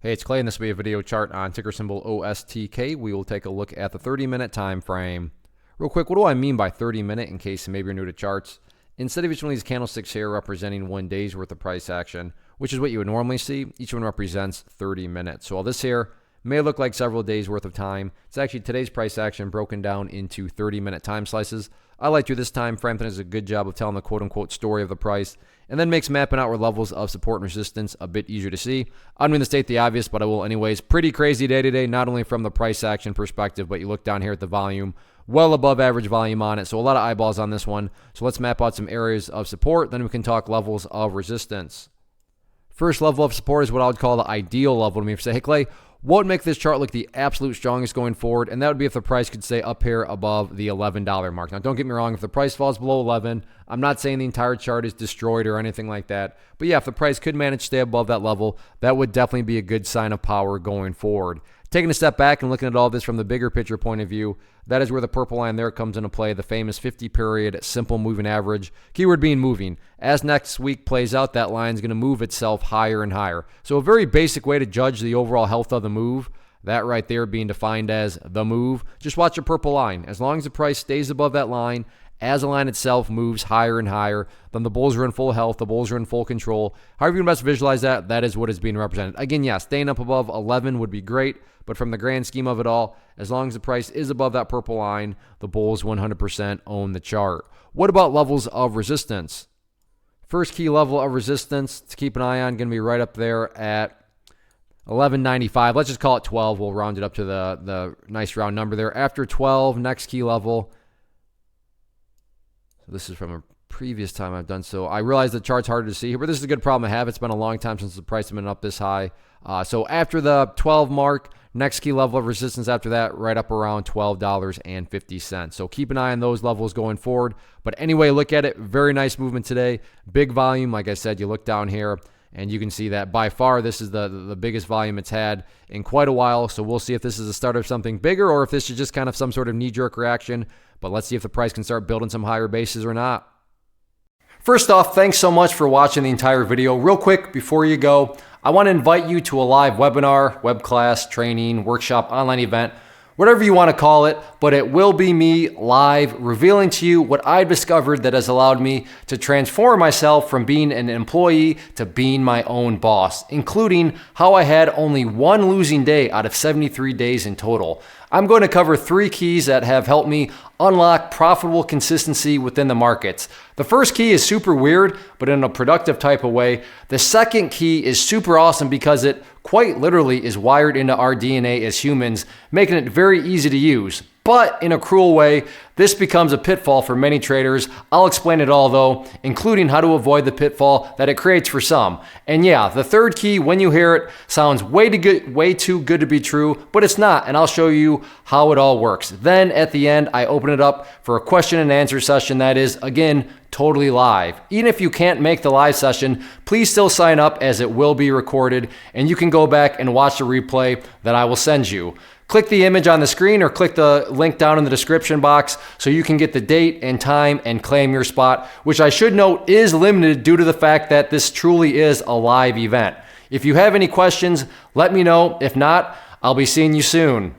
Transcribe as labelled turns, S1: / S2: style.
S1: Hey, it's Clay, and this will be a video chart on ticker symbol OSTK. We will take a look at the 30-minute time frame. Real quick, what do I mean by 30-minute in case maybe you're new to charts? Instead of each one of these candlesticks here representing 1 day's worth of price action, which is what you would normally see, each one represents 30 minutes. So while this here may look like several days worth of time, it's actually today's price action broken down into 30-minute time slices. I like to this time frame. That does a good job of telling the quote-unquote story of the price, and then makes mapping out where levels of support and resistance a bit easier to see. I don't mean to state the obvious, but I will anyways. Pretty crazy day today, not only from the price action perspective, but you look down here at the volume, well above average volume on it. So a lot of eyeballs on this one. So let's map out some areas of support, then we can talk levels of resistance. First level of support is what I would call the ideal level to me. If you say, hey Clay, what would make this chart look the absolute strongest going forward? And that would be if the price could stay up here above the $11 mark. Now, don't get me wrong. If the price falls below 11, I'm not saying the entire chart is destroyed or anything like that. But yeah, if the price could manage to stay above that level, that would definitely be a good sign of power going forward. Taking a step back and looking at all this from the bigger picture point of view, that is where the purple line there comes into play, the famous 50-period simple moving average, keyword being moving. As next week plays out, that line is going to move itself higher and higher. So a very basic way to judge the overall health of the move, that right there being defined as the move, just watch a purple line. As long as the price stays above that line, as the line itself moves higher and higher, then the bulls are in full health, the bulls are in full control. However you can best visualize that, that is what is being represented. Again, yeah, staying up above 11 would be great, but from the grand scheme of it all, as long as the price is above that purple line, the bulls 100% own the chart. What about levels of resistance? First key level of resistance to keep an eye on, going to be right up there at 11.95. Let's just call it 12. We'll round it up to the nice round number there. After 12, next key level. So this is from a previous time I've done so. I realize the chart's harder to see here, but this is a good problem to have. It's been a long time since the price has been up this high. So after the 12 mark, next key level of resistance after that, right up around $12.50. So keep an eye on those levels going forward. But anyway, look at it. Very nice movement today. Big volume. Like I said, you look down here, and you can see that by far this is the biggest volume it's had in quite a while. So we'll see if this is the start of something bigger or if this is just kind of some sort of knee-jerk reaction. But let's see if the price can start building some higher bases or not. First off, thanks so much for watching the entire video. Real quick, before you go, I want to invite you to a live webinar, web class, training, workshop, online event, whatever you want to call it, but it will be me live revealing to you what I've discovered that has allowed me to transform myself from being an employee to being my own boss, including how I had only one losing day out of 73 days in total. I'm going to cover 3 keys that have helped me unlock profitable consistency within the markets. The first key is super weird, but in a productive type of way. The second key is super awesome because it quite literally is wired into our DNA as humans, making it very easy to use. But in a cruel way, this becomes a pitfall for many traders. I'll explain it all though, including how to avoid the pitfall that it creates for some. And yeah, the third key, when you hear it, sounds way too good to be true, but it's not, and I'll show you how it all works. Then at the end, I open it up for a question and answer session that is, again, totally live. Even if you can't make the live session, please still sign up as it will be recorded, and you can go back and watch the replay that I will send you. Click the image on the screen or click the link down in the description box so you can get the date and time and claim your spot, which I should note is limited due to the fact that this truly is a live event. If you have any questions, let me know. If not, I'll be seeing you soon.